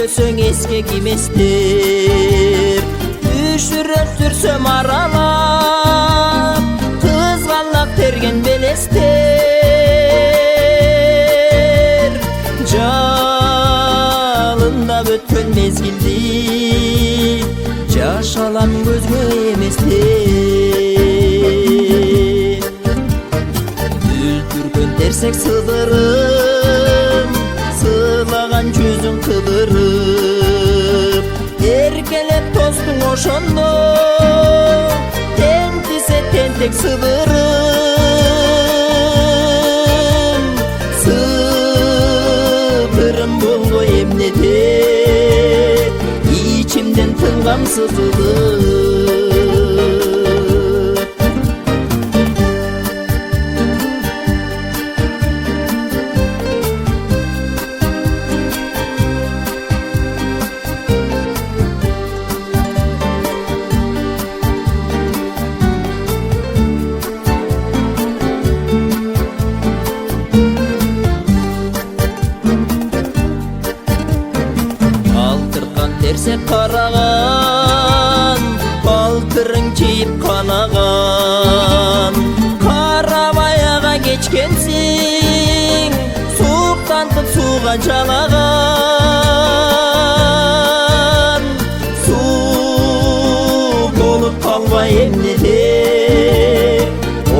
көрсөң эске киместер. Үшүрөп сүрсөм аралап, кызгалак терген белестер. Жалындап өткөн мезгилди жаш алам көзгө эместер. Өлтүргөн терсек сыдырым, сыйлаган жүзүң кыдырып. Эркелеп тостуң ошондо, тентисе тентек сыдырым. Сыдырым болбой эмнеде, ичимден тынгам сызылып. Терсек караган, балтырың чийип канаган. Карабаяга кечкенсиң, суктантып сууга жалаган. Суу болуп калбай эмнеде,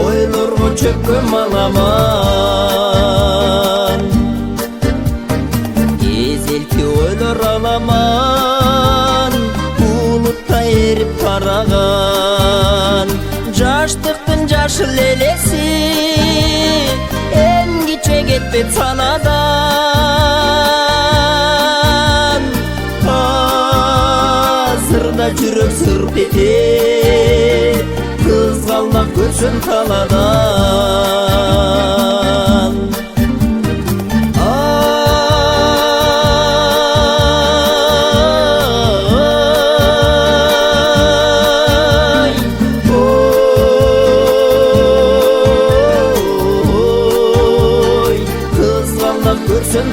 ойлорго чөккөн маламан. Эзелки ойлор аламан, эрип караган. Жаштыктын жашыл элеси эмгиче кетпейт санадан. Азырда жүрөк сырп этет, кызгалдап көрсөм таладан. Görsen